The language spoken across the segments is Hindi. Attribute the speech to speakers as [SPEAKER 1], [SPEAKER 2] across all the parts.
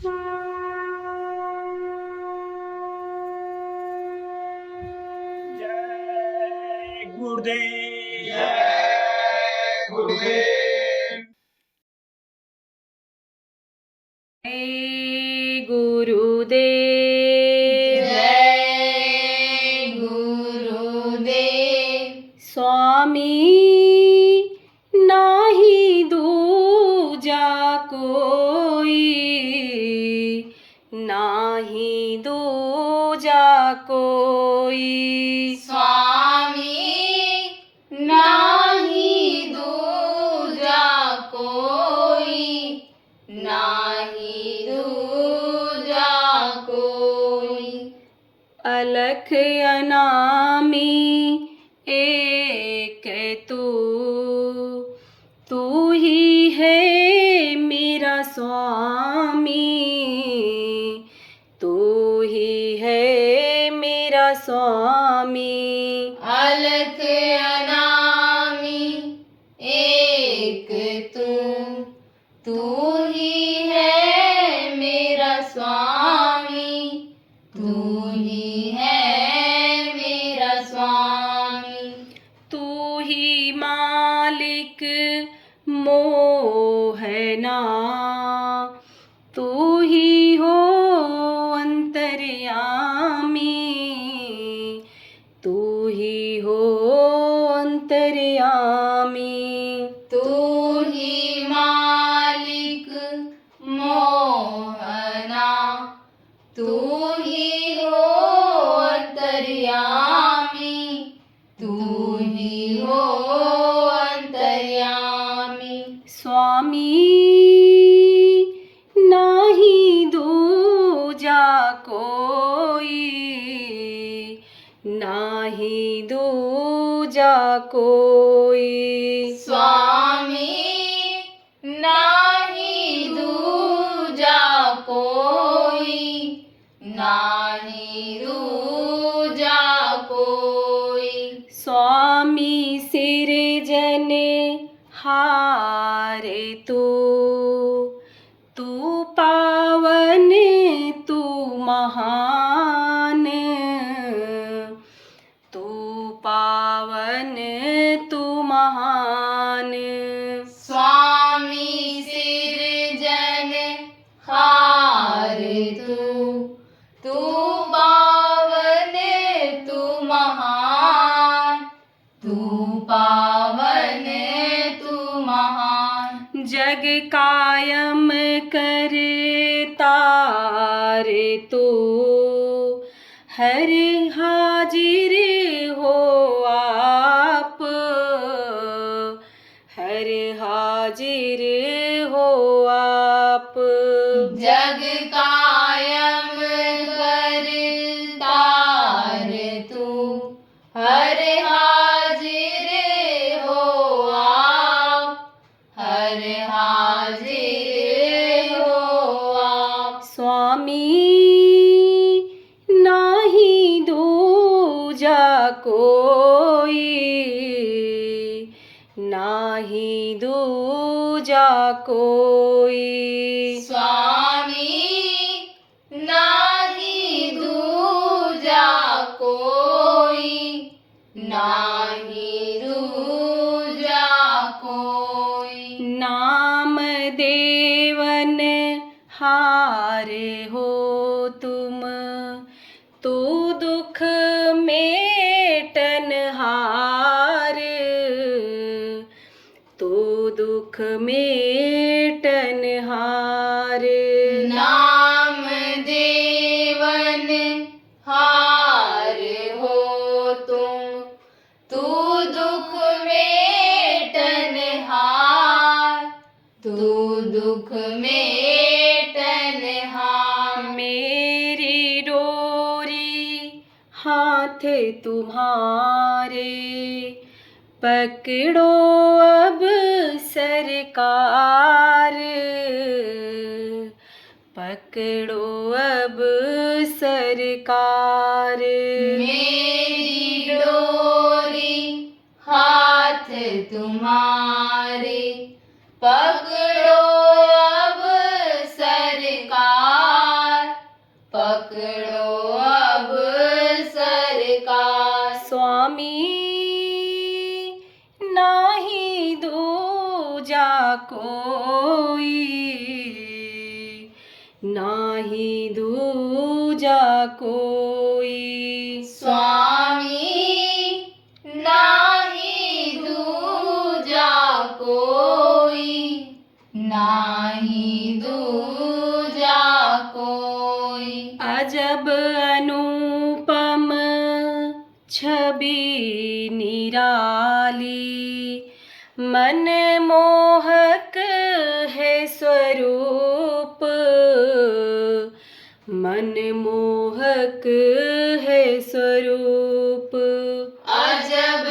[SPEAKER 1] जय गुरुदेव।
[SPEAKER 2] जय गुरुदेव।
[SPEAKER 3] जय गुरुदेव।
[SPEAKER 4] जय गुरुदेव।
[SPEAKER 3] स्वामी नाही दूजा कोई, नाही दूजा कोई।
[SPEAKER 4] स्वामी नाही दूजा कोई, नाही दूजा कोई।
[SPEAKER 3] अलख अनामी एक तू ही है मेरा स्वामी, तू ही है मेरा स्वामी।
[SPEAKER 4] अलख अनामी एक तू ही है मेरा स्वामी, तू ही है मेरा स्वामी।
[SPEAKER 3] तू ही मालिक मोहना, तू ही हो अंतर्यामी, तू ही हो अंतर्यामी।
[SPEAKER 4] तू ही मालिक मोहना, तू ही हो अंतर्यामी, तू ही हो अंतर्यामी।
[SPEAKER 3] स्वामी नाही दूजा कोई, नाही दूजा कोई।
[SPEAKER 4] स्वामी नाही दूजा कोई, नाही दूजा कोई।
[SPEAKER 3] स्वामी सिरजन हारे तू पावन तू महान, तू पावन तू महान।
[SPEAKER 4] स्वामी सिरजन हार तू पावन तू महान, तू पावन तू महान।
[SPEAKER 3] जग कायम करता रे तू, हर हाजिर हो आप, हर हाजिर हो आप।
[SPEAKER 4] जग कायम करता रे तू, हर हाजिर हो आप, हर हाजिर हो आप।
[SPEAKER 3] स्वामी नाही दूजा कोई, नाही दूजा कोई।
[SPEAKER 4] स्वामी नाही दूजा कोई, नाही दूजा कोई।
[SPEAKER 3] नाम देवन हार हो तुम, तू दुख मेटन हार, तू दुख मेटन हार।
[SPEAKER 4] नाम देवन हार हो तुम, तू दुख मेटन हार, तू दुख मेटन हार।
[SPEAKER 3] मेरी डोरी हाथ तुम्हारे, पकड़ो अब सरकार, पकड़ो अब सरकार।
[SPEAKER 4] मेरी डोरी हाथ तुम्हारे, पकड़ो अब सरकार,
[SPEAKER 3] नाही दूजा कोई।
[SPEAKER 4] स्वामी नाही दूजा कोई, नाही दूजा कोई।
[SPEAKER 3] अजब अनुपम छवि निराली, मन मोहक है स्वरूप, मन मोहक है स्वरूप।
[SPEAKER 4] अजब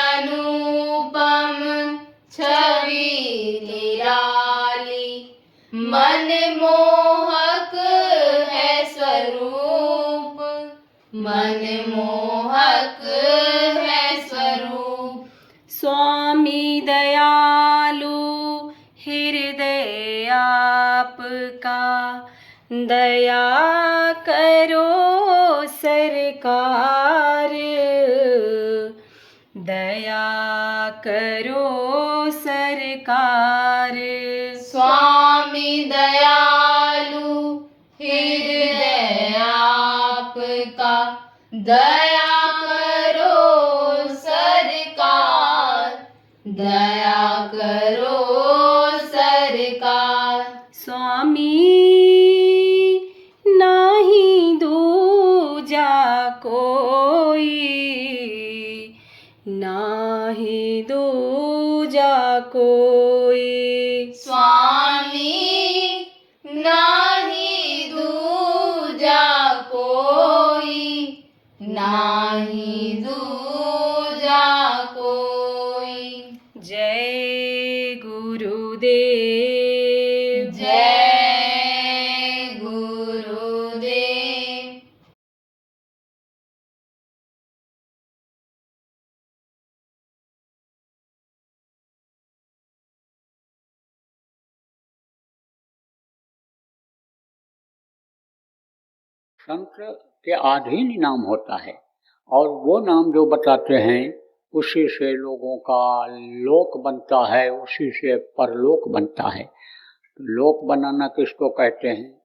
[SPEAKER 4] अनुपम छवि निराली, मन मोहक है स्वरूप, मन मोहक है स्वरूप।
[SPEAKER 3] स्वामी दयालु हृदय आपका, दया करो सरकार, दया करो सरकार।
[SPEAKER 4] स्वामी दयालु हृदय आपका, दया करो सरकार, दया करो सरकार।
[SPEAKER 3] स्वामी नाही दूजा कोई, नाही दूजा कोई।
[SPEAKER 4] स्वामी नाही दूजा कोई, नाही दूजा कोई।
[SPEAKER 3] जय गुरुदेव,
[SPEAKER 4] जय गुरुदेव।
[SPEAKER 2] संत के अधीन नाम होता है और वो नाम जो बताते हैं उसी से लोगों का लोक बनता है, उसी से परलोक बनता है। तो लोक बनाना किसको कहते हैं?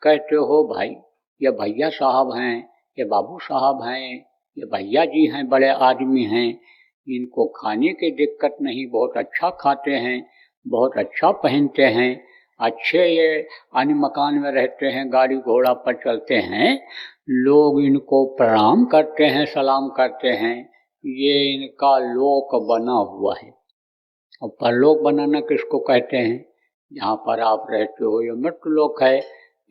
[SPEAKER 2] कहते हो भाई ये भैया साहब हैं, ये बाबू साहब हैं, ये भैया जी हैं, बड़े आदमी हैं, इनको खाने की दिक्कत नहीं, बहुत अच्छा खाते हैं, बहुत अच्छा पहनते हैं, अच्छे ये अन्य मकान में रहते हैं, गाड़ी घोड़ा पर चलते हैं, लोग इनको प्रणाम करते हैं, सलाम करते हैं, ये इनका लोक बना हुआ है। और परलोक बनाना किसको कहते हैं? जहाँ पर आप रहते हो ये मृत्यु लोक है,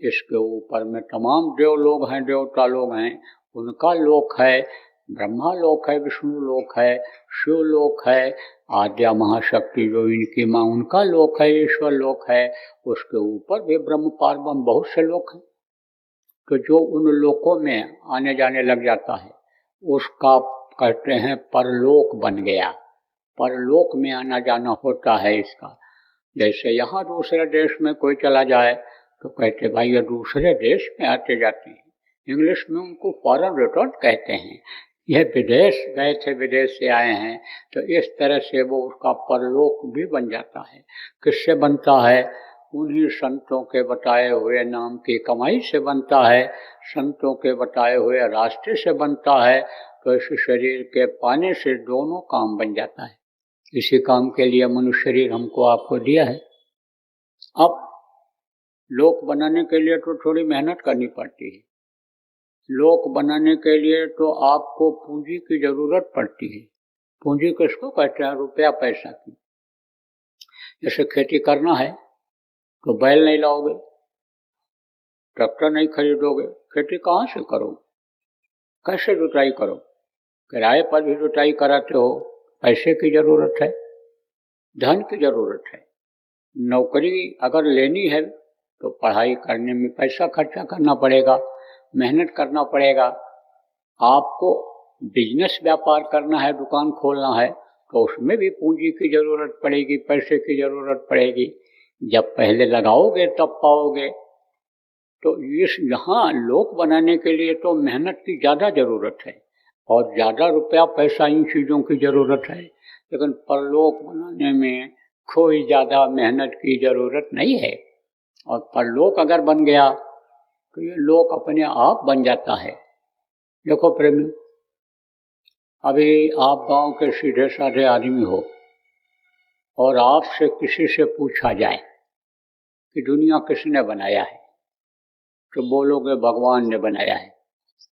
[SPEAKER 2] इसके ऊपर में तमाम देव लोग हैं, देवता लोग हैं, उनका लोक है, ब्रह्मा लोक है, विष्णु लोक है, शिव लोक है, आद्या महाशक्ति जो इनकी माँ उनका लोक है, ईश्वर लोक है, उसके ऊपर भी ब्रह्म पार्वम बहुत से लोक हैं। तो जो उन लोकों में आने जाने लग जाता है उसका कहते हैं परलोक बन गया, परलोक में आना जाना होता है इसका। जैसे यहाँ दूसरे देश में कोई चला जाए तो कहते भाई ये दूसरे देश में आते जाते हैं, इंग्लिश में उनको फॉरेन रिटर्न कहते हैं, यह विदेश गए थे, विदेश से आए हैं, तो इस तरह से वो उसका परलोक भी बन जाता है। किससे बनता है? उन्हीं संतों के बताए हुए नाम की कमाई से बनता है, संतों के बताए हुए रास्ते से बनता है। तो इस शरीर के पाने से दोनों काम बन जाता है। इसी काम के लिए मनुष्य शरीर हमको आपको दिया है। अब लोक बनाने के लिए तो थोड़ी मेहनत करनी पड़ती है, लोक बनाने के लिए तो आपको पूंजी की जरूरत पड़ती है। पूंजी किसको कहते हैं? रुपया पैसा की। जैसे खेती करना है तो बैल नहीं लाओगे, ट्रैक्टर नहीं खरीदोगे, खेती कहाँ से करोगे? कैसे जुताई करो? किराए पर भी जुताई कराते हो, पैसे की जरूरत है, धन की जरूरत है। नौकरी अगर लेनी है तो पढ़ाई करने में पैसा खर्चा करना पड़ेगा, मेहनत करना पड़ेगा। आपको बिजनेस व्यापार करना है, दुकान खोलना है तो उसमें भी पूंजी की जरूरत पड़ेगी, पैसे की जरूरत पड़ेगी। जब पहले लगाओगे तब पाओगे। तो इस यहाँ लोक बनाने के लिए तो मेहनत की ज़्यादा ज़रूरत है और ज़्यादा रुपया पैसा इन चीज़ों की ज़रूरत है, लेकिन परलोक बनाने में कोई ज़्यादा मेहनत की ज़रूरत नहीं है। और परलोक अगर बन गया तो ये लोक अपने आप बन जाता है। देखो प्रेमी, अभी आप गांव के सीधे साधे आदमी हो और आपसे किसी से पूछा जाए कि दुनिया किसने बनाया है, तो बोलोगे भगवान ने बनाया है।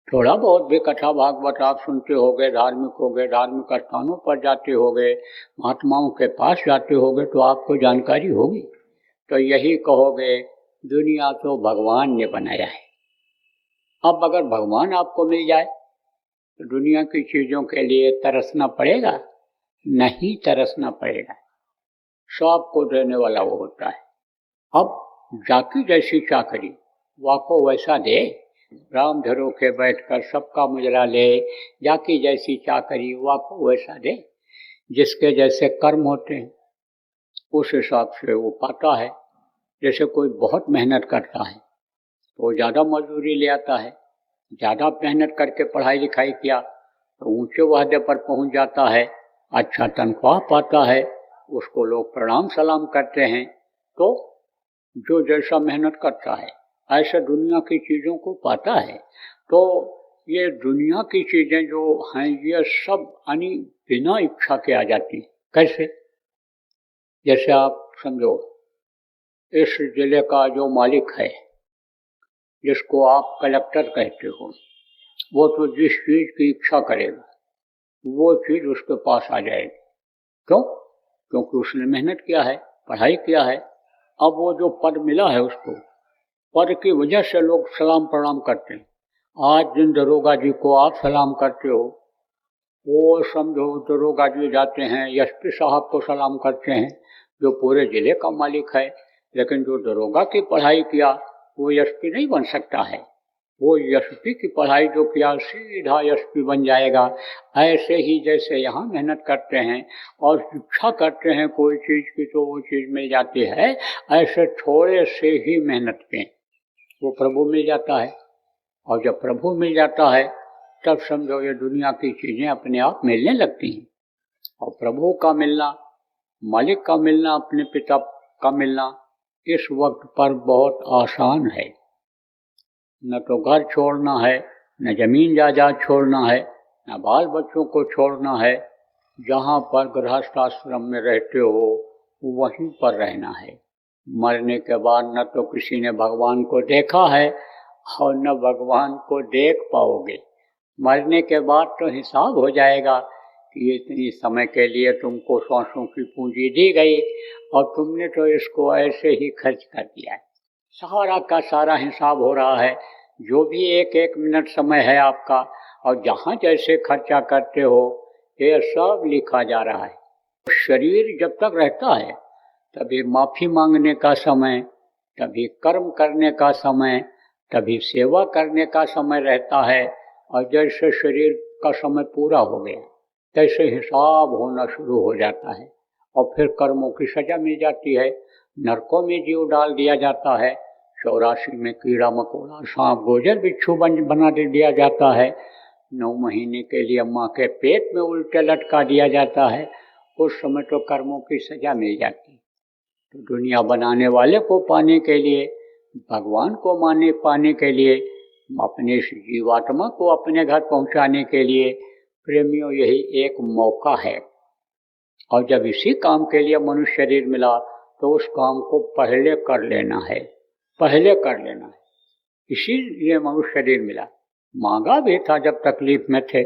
[SPEAKER 2] थोड़ा बहुत भी कथा भागवत आप सुनते होगे, धार्मिक स्थानों पर जाते होगे, महात्माओं के पास जाते होगे तो आपको जानकारी होगी, तो यही कहोगे दुनिया तो भगवान ने बनाया है। अब अगर भगवान आपको मिल जाए तो दुनिया की चीज़ों के लिए तरसना पड़ेगा? नहीं तरसना पड़ेगा, सबको देने वाला वो होता है। अब जाकी जैसी चाकरी वाको वैसा दे, राम धरो के बैठकर सबका मुजरा ले, जाकी जैसी चाकरी वाको वैसा दे। जिसके जैसे कर्म होते हैं उस हिसाब से वो पाता है। जैसे कोई बहुत मेहनत करता है तो ज़्यादा मजदूरी ले आता है, ज़्यादा मेहनत करके पढ़ाई लिखाई किया तो ऊंचे ओहदे पर पहुंच जाता है, अच्छा तनख्वाह पाता है, उसको लोग प्रणाम सलाम करते हैं। तो जो जैसा मेहनत करता है ऐसे दुनिया की चीज़ों को पाता है। तो ये दुनिया की चीज़ें जो हैं ये सब यानी बिना इच्छा के आ जाती। कैसे? जैसे आप समझो, इस जिले का जो मालिक है, जिसको आप कलेक्टर कहते हो, वो तो जिस चीज़ की इच्छा करेगा वो चीज़ उसके पास आ जाएगी। क्यों? क्योंकि उसने मेहनत किया है, पढ़ाई किया है। अब वो जो पद मिला है उसको, पद की वजह से लोग सलाम प्रणाम करते हैं। आज जिन दरोगा जी को आप सलाम करते हो, वो समझो दरोगा जी जाते हैं एसपी साहब को सलाम करते हैं जो पूरे जिले का मालिक है। लेकिन जो दरोगा की पढ़ाई किया वो एसपी नहीं बन सकता है। वो एसपी की पढ़ाई जो किया सीधा एसपी बन जाएगा। ऐसे ही जैसे यहाँ मेहनत करते हैं और इच्छा करते हैं कोई चीज़ की तो वो चीज़ मिल जाती है, ऐसे थोड़े से ही मेहनत पे वो प्रभु मिल जाता है। और जब प्रभु मिल जाता है तब समझो ये दुनिया की चीज़ें अपने आप मिलने लगती हैं। और प्रभु का मिलना, मालिक का मिलना, अपने पिता का मिलना इस वक्त पर बहुत आसान है। न तो घर छोड़ना है, न जमीन जायदाद छोड़ना है, न बाल बच्चों को छोड़ना है। जहाँ पर गृहस्थाश्रम में रहते हो वहीं पर रहना है। मरने के बाद न तो किसी ने भगवान को देखा है और न भगवान को देख पाओगे। मरने के बाद तो हिसाब हो जाएगा कि इतनी समय के लिए तुमको सांसों की पूंजी दी गई और तुमने तो इसको ऐसे ही खर्च कर दिया है। सारा का सारा हिसाब हो रहा है, जो भी एक एक मिनट समय है आपका और जहाँ जैसे खर्चा करते हो ये सब लिखा जा रहा है। शरीर जब तक रहता है तभी माफ़ी मांगने का समय, तभी कर्म करने का समय, तभी सेवा करने का समय रहता है। और जैसे शरीर का समय पूरा हो गया तैसे हिसाब होना शुरू हो जाता है और फिर कर्मों की सजा मिल जाती है। नरकों में जीव डाल दिया जाता है, 84 में कीड़ा मकोड़ा सांप गोजर बिच्छू बना दिया जाता है, 9 महीने के लिए माँ के पेट में उल्टे लटका दिया जाता है। उस समय तो कर्मों की सजा मिल जाती है। तो दुनिया बनाने वाले को पाने के लिए, भगवान को पाने के लिए, अपने जीवात्मा को अपने घर पहुंचाने के लिए प्रेमियों यही एक मौका है। और जब इसी काम के लिए मनुष्य शरीर मिला तो उस काम को पहले कर लेना है, पहले कर लेना है। इसीलिए मनुष्य शरीर मिला। मांगा भी था जब तकलीफ में थे,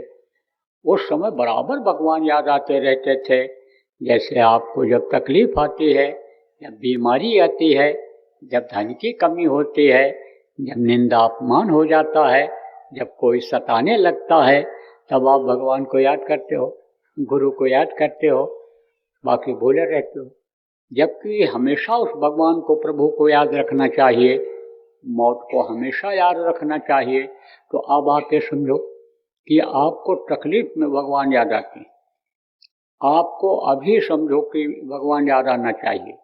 [SPEAKER 2] उस समय बराबर भगवान याद आते रहते थे। जैसे आपको जब तकलीफ आती है, जब बीमारी आती है, जब धन की कमी होती है, जब निंदा अपमान हो जाता है, जब कोई सताने लगता है, तब आप भगवान को याद करते हो, गुरु को याद करते हो, बाकी भूले रहते हो। जबकि हमेशा उस भगवान को, प्रभु को याद रखना चाहिए, मौत को हमेशा याद रखना चाहिए। तो अब आके समझो कि आपको तकलीफ में भगवान याद आते हैं, आपको अभी समझो कि भगवान याद आना चाहिए।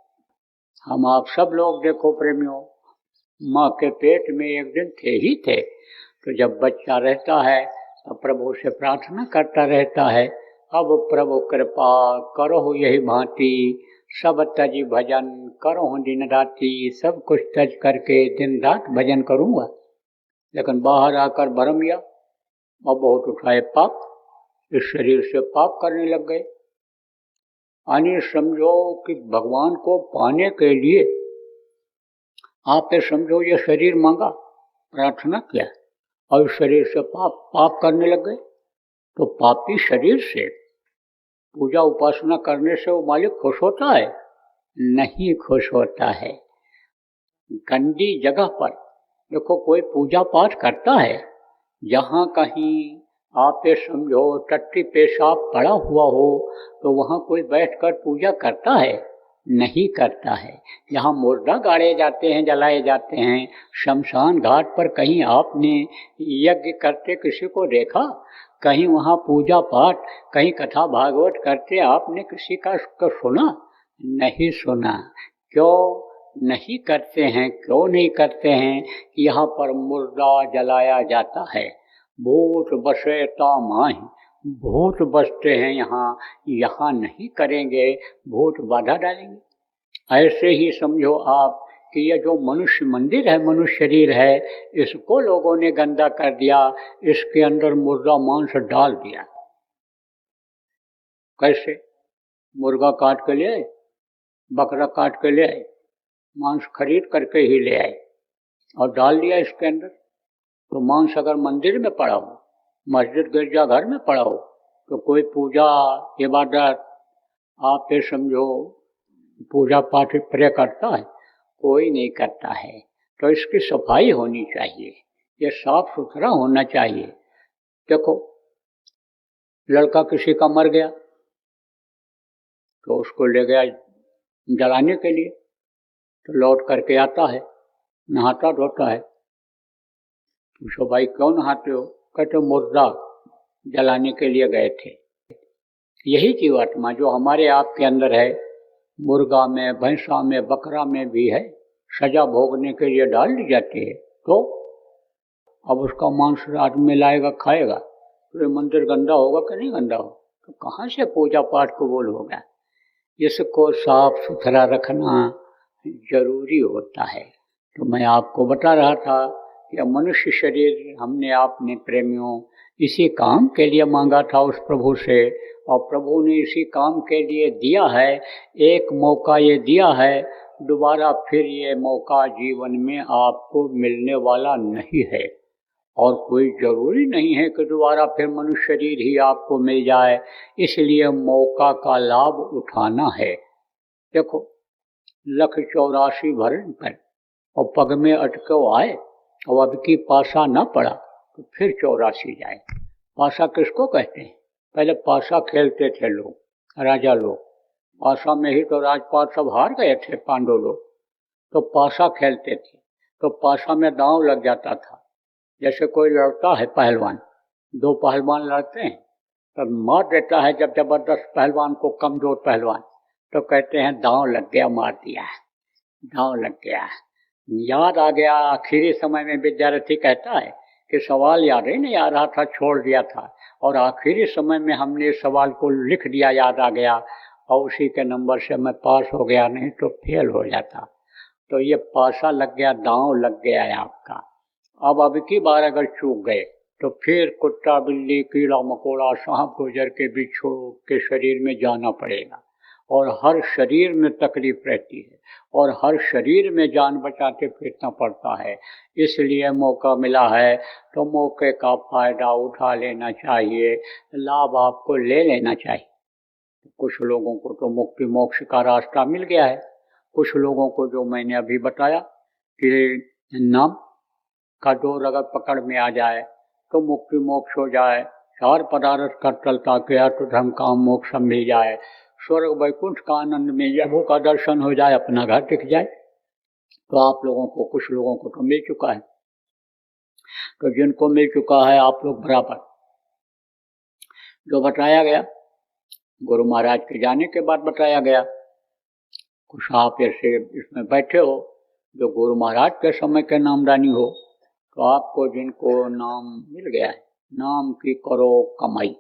[SPEAKER 2] हम आप सब लोग देखो प्रेमियों, माँ के पेट में एक दिन थे ही थे। तो जब बच्चा रहता है तो प्रभु से प्रार्थना करता रहता है, अब प्रभु कृपा करो यही भांति, सब तज भजन करो दिन राति। सब कुछ तज करके दिन रात भजन करूँगा, लेकिन बाहर आकर भरम गया और बहुत उठाए पाप, इस शरीर से पाप करने लग गए। यानी समझो कि भगवान को पाने के लिए आप ये समझो ये शरीर मांगा, प्रार्थना किया और इस शरीर से पाप करने लग गए। तो पापी शरीर से पूजा उपासना करने से वो मालिक खुश होता है? नहीं खुश होता है। गंदी जगह पर देखो कोई पूजा पाठ करता है, जहाँ कहीं आप ये समझो टट्टी पेशाब पड़ा हुआ हो तो वहाँ कोई बैठकर पूजा करता है? नहीं करता है। जहाँ मुर्दा गाड़े जाते हैं, जलाए जाते हैं, शमशान घाट पर कहीं आपने यज्ञ करते किसी को देखा? कहीं वहाँ पूजा पाठ, कहीं कथा भागवत करते आपने किसी का सुना? नहीं सुना। क्यों नहीं करते हैं? क्यों नहीं करते हैं? यहाँ पर मुर्दा जलाया जाता है। भूत बसे तामाही, भूत बसते हैं यहाँ नहीं करेंगे, भूत बाधा डालेंगे। ऐसे ही समझो आप कि ये जो मनुष्य मंदिर है, मनुष्य शरीर है, इसको लोगों ने गंदा कर दिया, इसके अंदर मुर्गा मांस डाल दिया। कैसे? मुर्गा काट के ले आए, बकरा काट के ले आए, मांस खरीद करके ही ले आए और डाल दिया इसके अंदर। तो मांस अगर मंदिर में पड़ा हो, मस्जिद गिरजा घर में पड़ा हो, तो कोई पूजा इबादत आप ये समझो पूजा पाठ प्रे करता है? कोई नहीं करता है। तो इसकी सफाई होनी चाहिए, ये साफ सुथरा होना चाहिए। देखो लड़का किसी का मर गया तो उसको ले गया जलाने के लिए, तो लौट करके आता है, नहाता धोता है। पूछो भाई क्यों नहाते हो? कहते मुर्दा जलाने के लिए गए थे। यही जीवात्मा जो हमारे आपके अंदर है, मुर्गा में, भैंसा में, बकरा में भी है, सजा भोगने के लिए डाल दी जाती है। तो अब उसका मांस आदमी लाएगा खाएगा तो ये मंदिर गंदा होगा कि नहीं गंदा होगा? तो कहाँ से पूजा पाठ कबूल होगा? इसको साफ सुथरा रखना जरूरी होता है। तो मैं आपको बता रहा था कि मनुष्य शरीर हमने आपने प्रेमियों इसी काम के लिए मांगा था उस प्रभु से, और प्रभु ने इसी काम के लिए दिया है। एक मौका ये दिया है, दोबारा फिर ये मौका जीवन में आपको मिलने वाला नहीं है, और कोई ज़रूरी नहीं है कि दोबारा फिर मनुष्य शरीर ही आपको मिल जाए। इसलिए मौका का लाभ उठाना है। देखो 184 भरन पर और पग में अटको आए और अब की पासा ना पड़ा तो फिर 84 जाए। पासा किसको कहते हैं? पहले पासा खेलते थे लोग, राजा लोग। पासा में ही तो राजपाट सब हार गए थे, पांडव लोग। तो पासा खेलते थे, तो पासा में दांव लग जाता था। जैसे कोई लड़ता है पहलवान, दो पहलवान लड़ते हैं, तब मार देता है जब जबरदस्त पहलवान को कमजोर पहलवान, तो कहते हैं दांव लग गया, मार दिया, दांव लग गया। याद आ गया। आखिरी समय में विद्यार्थी कहता है कि सवाल याद ही नहीं आ रहा था, छोड़ दिया था, और आखिरी समय में हमने सवाल को लिख दिया, याद आ गया, और उसी के नंबर से मैं पास हो गया, नहीं तो फेल हो जाता। तो ये पासा लग गया, दांव लग गया है आपका। अब की बार अगर चूक गए तो फिर कुत्ता बिल्ली कीड़ा मकोड़ा सांप गुजर के बिच्छू के शरीर में जाना पड़ेगा, और हर शरीर में तकलीफ रहती है, और हर शरीर में जान बचाते फिरना पड़ता है। इसलिए मौका मिला है तो मौके का फायदा उठा लेना चाहिए, लाभ आपको ले लेना चाहिए। कुछ लोगों को तो मुक्ति मोक्ष का रास्ता मिल गया है, कुछ लोगों को जो मैंने अभी बताया कि नाम का डोर अगर पकड़ में आ जाए तो मुक्ति मोक्ष हो जाए, चार पदार्थ का चलता किया तो धर्म काम मोक्ष मिल जाए, स्वर्ग वैकुंठ का आनंद मिल जाए, प्रभु का दर्शन हो जाए, अपना घर दिख जाए। तो आप लोगों को, कुछ लोगों को तो मिल चुका है। तो जिनको मिल चुका है आप लोग बराबर, जो बताया गया गुरु महाराज के जाने के बाद बताया गया। कुछ आप ऐसे इसमें बैठे हो जो गुरु महाराज के समय के नामदानी हो, तो आपको जिनको नाम मिल गया है, नाम की करो कमाई।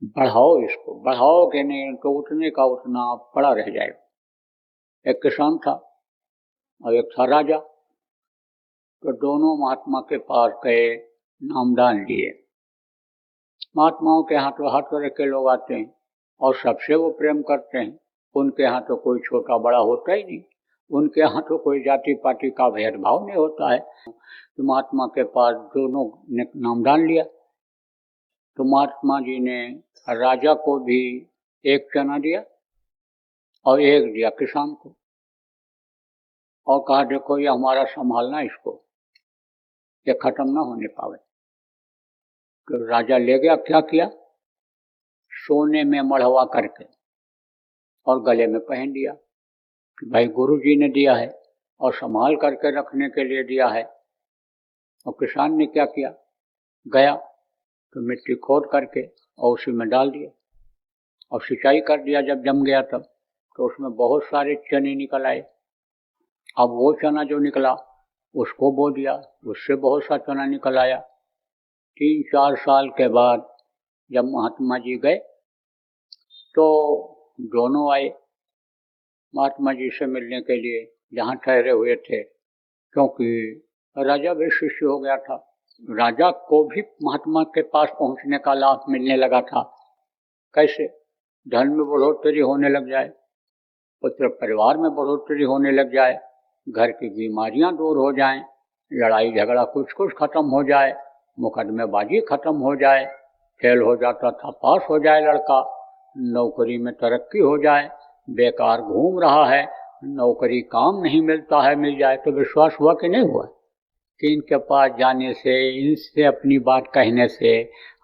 [SPEAKER 2] बढ़ाओ, इसको बढ़ाओगे नहीं तो उतने का उतना पड़ा रह जाएगा। एक किसान था और एक था राजा, तो दोनों महात्मा के पास गए, नामदान लिए। महात्माओं के यहाँ तो हर तरह के लोग आते हैं और सबसे वो प्रेम करते हैं। उनके यहाँ तो कोई छोटा बड़ा होता ही नहीं, उनके यहाँ तो कोई जाति पाति का भेदभाव नहीं होता है। तो महात्मा के पास दोनों ने नामदान लिया, तो महात्मा जी ने राजा को भी एक चना दिया और एक दिया किसान को, और कहा देखो ये हमारा संभालना, इसको ये खत्म ना होने पावे। तो राजा ले गया, क्या किया, सोने में मढ़वा करके और गले में पहन दिया कि भाई गुरु जी ने दिया है और संभाल करके रखने के लिए दिया है। और किसान ने क्या किया, गया तो मिट्टी खोद करके और उसी में डाल दिया और सिंचाई कर दिया। जब जम गया तब तो उसमें बहुत सारे चने निकल आए। अब वो चना जो निकला उसको बो दिया, उससे बहुत सा चना निकल आया। 3-4 साल के बाद जब महात्मा जी गए तो दोनों आए महात्मा जी से मिलने के लिए जहाँ ठहरे हुए थे, क्योंकि राजा भी शिष्य हो गया था। राजा को भी महात्मा के पास पहुँचने का लाभ मिलने लगा था। कैसे, धन में बढ़ोतरी होने लग जाए, पुत्र परिवार में बढ़ोतरी होने लग जाए, घर की बीमारियां दूर हो जाएं, लड़ाई झगड़ा कुछ कुछ खत्म हो जाए, मुकदमेबाजी खत्म हो जाए, फेल हो जाता था पास हो जाए लड़का, नौकरी में तरक्की हो जाए, बेकार घूम रहा है, नौकरी काम नहीं मिलता है, मिल जाए। तो विश्वास हुआ कि नहीं हुआ कि इनके पास जाने से, इनसे अपनी बात कहने से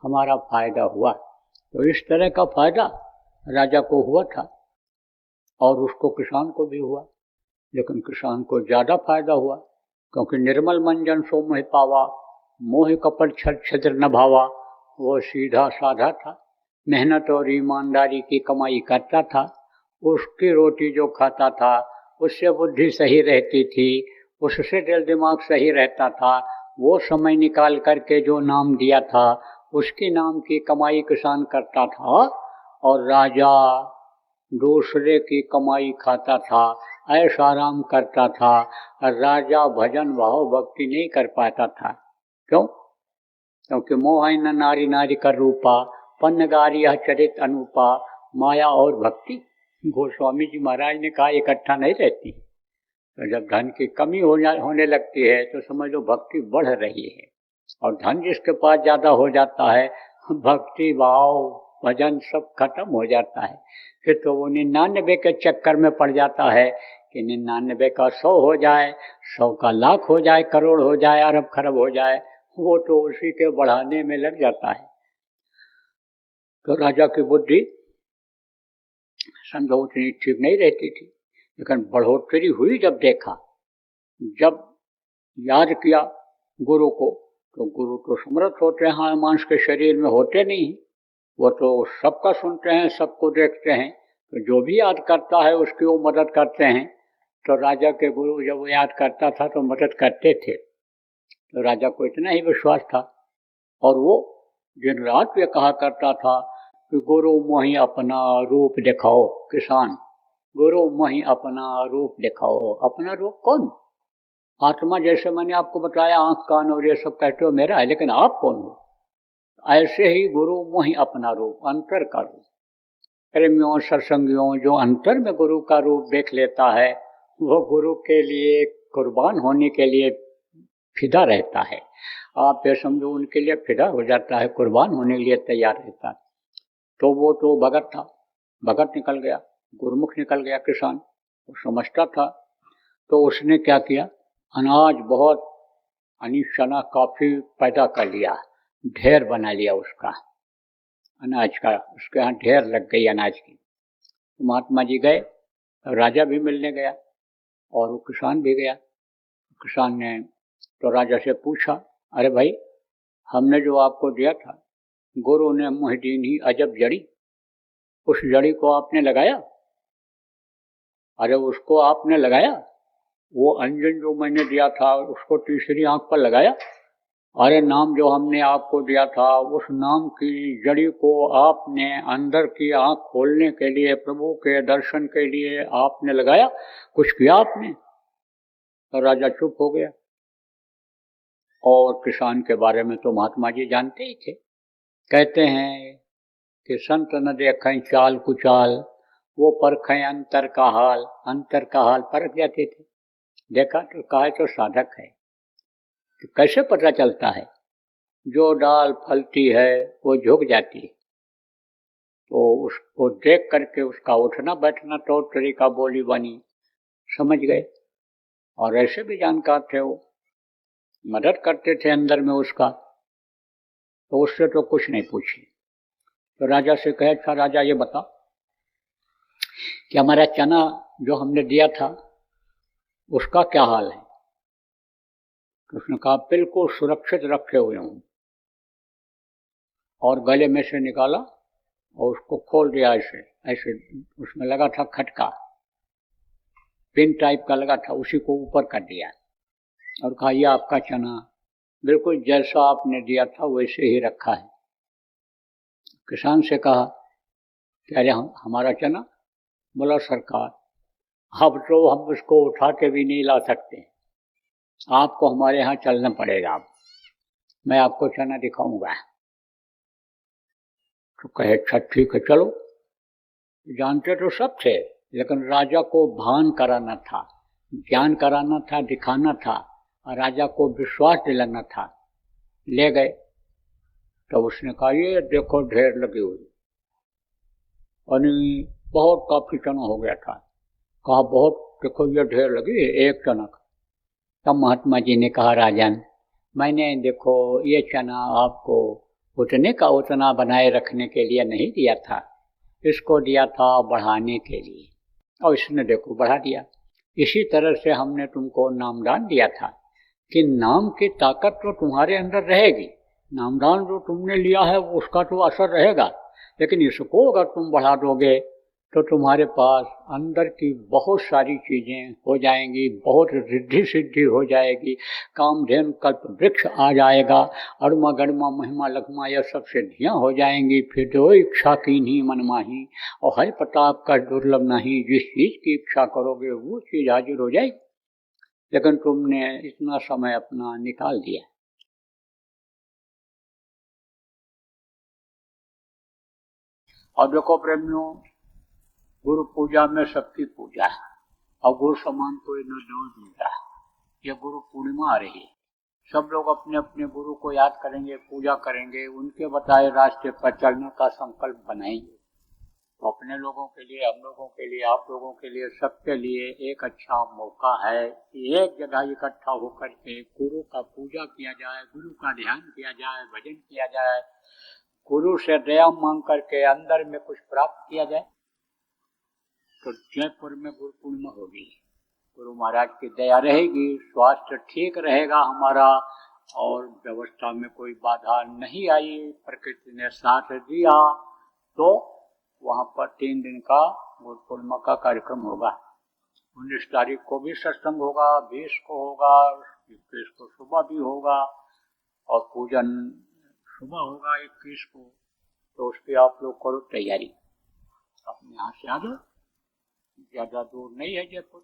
[SPEAKER 2] हमारा फायदा हुआ। तो इस तरह का फायदा राजा को हुआ था और उसको किसान को भी हुआ, लेकिन किसान को ज़्यादा फायदा हुआ, क्योंकि निर्मल मन जन सो मोहि पावा, मोह कपट छल छिद्र न भावा। वो सीधा साधा था, मेहनत और ईमानदारी की कमाई करता था, उसकी रोटी जो खाता था उससे बुद्धि सही रहती थी, उससे दिल दिमाग सही रहता था। वो समय निकाल करके जो नाम दिया था उसके नाम की कमाई किसान करता था और राजा दूसरे की कमाई खाता था, ऐश आराम करता था। राजा भजन भाव भक्ति नहीं कर पाता था। क्यों? क्योंकि मोह न नारी नारी कर रूपा, पन्नगारी चरित अनूपा, माया और भक्ति गोस्वामी जी महाराज ने कहा इकट्ठा नहीं रहती। तो जब धन की कमी होने लगती है तो समझ लो भक्ति बढ़ रही है, और धन जिसके पास ज़्यादा हो जाता है भक्ति भाव भजन सब खत्म हो जाता है। फिर तो वो 99 के चक्कर में पड़ जाता है कि 99 का 100 हो जाए, 100 का लाख हो जाए, करोड़ हो जाए, अरब खरब हो जाए, वो तो उसी के बढ़ाने में लग जाता है। तो राजा की बुद्धि समझो उतनी ठीक नहीं रहती थी, लेकिन बढ़ोतरी हुई जब देखा, जब याद किया गुरु को, तो गुरु तो समर्थ होते हैं, हाँ मांस के शरीर में होते नहीं, वो तो सबका सुनते हैं, सबको देखते हैं। तो जो भी याद करता है उसकी वो मदद करते हैं। तो राजा के गुरु जब वो याद करता था तो मदद करते थे। तो राजा को इतना ही विश्वास था, और वो दिन रात ये कहा करता था कि गुरु मोहि अपना रूप दिखाओ। किसान, गुरु मोहि अपना रूप दिखाओ। अपना रूप कौन? आत्मा, जैसे मैंने आपको बताया आंख कान और ये सब कहते हो मेरा है, लेकिन आप कौन हो? ऐसे ही गुरु मोहि अपना रूप, अंतर का रूप। प्रेमियों सत्संगियों, जो अंतर में गुरु का रूप देख लेता है वो गुरु के लिए कुर्बान होने के लिए फिदा रहता है। आप ये समझो उनके लिए फिदा हो जाता है, कुर्बान होने के लिए तैयार रहता है। तो वो तो भगत था, भगत निकल गया, गुरुमुख निकल गया किसान, वो समझता था। तो उसने क्या किया, अनाज बहुत चना काफी पैदा कर लिया, ढेर बना लिया उसका अनाज का, उसके यहाँ ढेर लग गई अनाज की। तो महात्मा जी गए, तो राजा भी मिलने गया और वो किसान भी गया। किसान ने तो राजा से पूछा, अरे भाई हमने जो आपको दिया था, गुरु ने मुहिदीन ही अजब जड़ी, उस जड़ी को आपने लगाया? अरे उसको आपने लगाया? वो अंजन जो मैंने दिया था उसको तीसरी आंख पर लगाया? अरे नाम जो हमने आपको दिया था उस नाम की जड़ी को आपने अंदर की आंख खोलने के लिए, प्रभु के दर्शन के लिए आपने लगाया, कुछ किया आपने? तो राजा चुप हो गया। और किसान के बारे में तो महात्मा जी जानते ही थे। कहते हैं कि संत न देखें चाल कुचाल, वो परखें अंतर का हाल। अंतर का हाल परख जाते थे। देखा तो कहा तो साधक है। तो कैसे पता चलता है? जो डाल फलती है वो झुक जाती है, तो उसको देख करके उसका उठना बैठना तो तरीका बोली बनी समझ गए। और ऐसे भी जानकार थे, वो मदद करते थे अंदर में उसका। तो उससे तो कुछ नहीं पूछे। तो राजा से कहे, अच्छा राजा ये बता कि हमारा चना जो हमने दिया था उसका क्या हाल है? तो उसने कहा बिल्कुल सुरक्षित रखे हुए हूं। और गले में से निकाला और उसको खोल दिया। ऐसे ऐसे उसमें लगा था खटका, पिन टाइप का लगा था, उसी को ऊपर कर दिया और कहा यह आपका चना बिल्कुल जैसा आपने दिया था वैसे ही रखा है। किसान से कहा कि अरे हमारा चना? बोला सरकार अब तो हम उसको उठा के भी नहीं ला सकते, आपको हमारे यहाँ चलना पड़ेगा। अब मैं आपको चना दिखाऊंगा। तो कहे अच्छा ठीक है चलो। जानते तो सब थे, लेकिन राजा को भान कराना था, ज्ञान कराना था, दिखाना था और राजा को विश्वास दिलाना था। ले गए तो उसने कहा ये देखो ढेर लगी हुई, और बहुत काफी चना हो गया था। कहा बहुत, देखो ये ढेर लगी है एक चना का। तब महात्मा जी ने कहा राजन, मैंने देखो ये चना आपको उतने का उतना बनाए रखने के लिए नहीं दिया था, इसको दिया था बढ़ाने के लिए, और इसने देखो बढ़ा दिया। इसी तरह से हमने तुमको नामदान दिया था कि नाम की ताकत तो तुम्हारे अंदर रहेगी, नामदान जो तुमने लिया है उसका तो असर रहेगा, लेकिन इसको अगर तुम बढ़ा दोगे तो तुम्हारे पास अंदर की बहुत सारी चीजें हो जाएंगी, बहुत रिद्धि सिद्धि हो जाएगी, कामधेनु कल्प वृक्ष आ जाएगा, अरुमा गणमा महिमा लघमा यह सब सिद्धियां हो जाएंगी। फिर दो इच्छा की नहीं मनमाही, और हरि प्रताप का दुर्लभ नहीं, जिस चीज की इच्छा करोगे वो चीज हाजिर हो जाएगी। लेकिन तुमने इतना समय अपना निकाल दिया। और देखो प्रेमियों, गुरु पूजा में सबकी पूजा है, और गुरु समान कोई न दूजा है। ये गुरु पूर्णिमा आ रही है, सब लोग अपने अपने गुरु को याद करेंगे, पूजा करेंगे, उनके बताए रास्ते पर चलने का संकल्प बनाएंगे। तो अपने लोगों के लिए, हम लोगों के लिए, आप लोगों के लिए, सबके लिए एक अच्छा मौका है कि एक जगह इकट्ठा होकर के गुरु का पूजा किया जाए, गुरु का ध्यान किया जाए, भजन किया जाए, गुरु से दया मांग करके अंदर में कुछ प्राप्त किया जाए। तो जयपुर में गुरु पूर्णिमा होगी, गुरु महाराज की दया रहेगी, स्वास्थ्य ठीक रहेगा हमारा, और व्यवस्था में कोई बाधा नहीं आई, प्रकृति ने साथ दिया, तो वहाँ पर 3 दिन का गुरु पूर्णिमा का कार्यक्रम होगा। 19 तारीख को भी सत्संग होगा, 20 को होगा, 21 को सुबह भी होगा, और पूजन सुबह होगा 21 को। तो उसकी आप लोग करो तैयारी, अपने यहाँ से आ जाओ, ज्यादा दूर नहीं है जयपुर,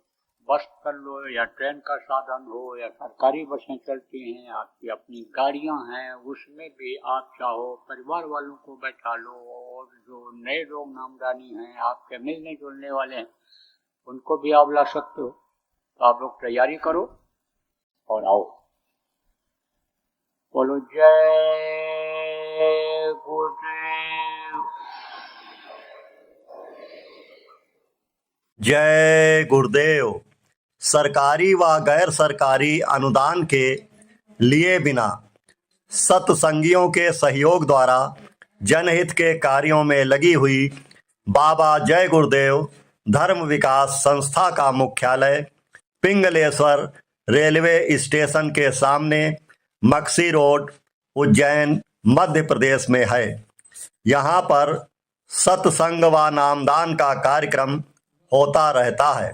[SPEAKER 2] बस कर लो या ट्रेन का साधन हो या सरकारी बसें चलती हैं, आपकी अपनी गाड़ियां हैं, उसमें भी आप चाहो परिवार वालों को बैठा लो, और जो नए लोग नामदानी हैं, आपके मिलने जुलने वाले हैं, उनको भी आप ला सकते हो। तो आप लोग तैयारी करो और आओ। बोलो जय गुरुदेव।
[SPEAKER 1] जय गुरुदेव। सरकारी व गैर सरकारी अनुदान के लिए बिना सत्संगियों के सहयोग द्वारा जनहित के कार्यों में लगी हुई बाबा जय गुरुदेव धर्म विकास संस्था का मुख्यालय पिंगलेश्वर रेलवे स्टेशन के सामने मक्सी रोड, उज्जैन, मध्य प्रदेश में है। यहाँ पर सत्संग व नामदान का कार्यक्रम होता रहता है।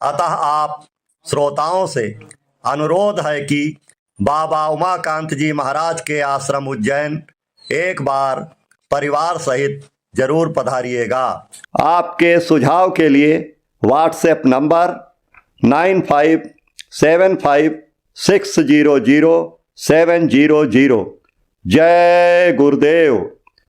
[SPEAKER 1] अतः आप श्रोताओं से अनुरोध है कि बाबा उमाकांत जी महाराज के आश्रम उज्जैन एक बार परिवार सहित जरूर पधारिएगा। आपके सुझाव के लिए व्हाट्सएप नंबर 9575600700। जय गुरुदेव।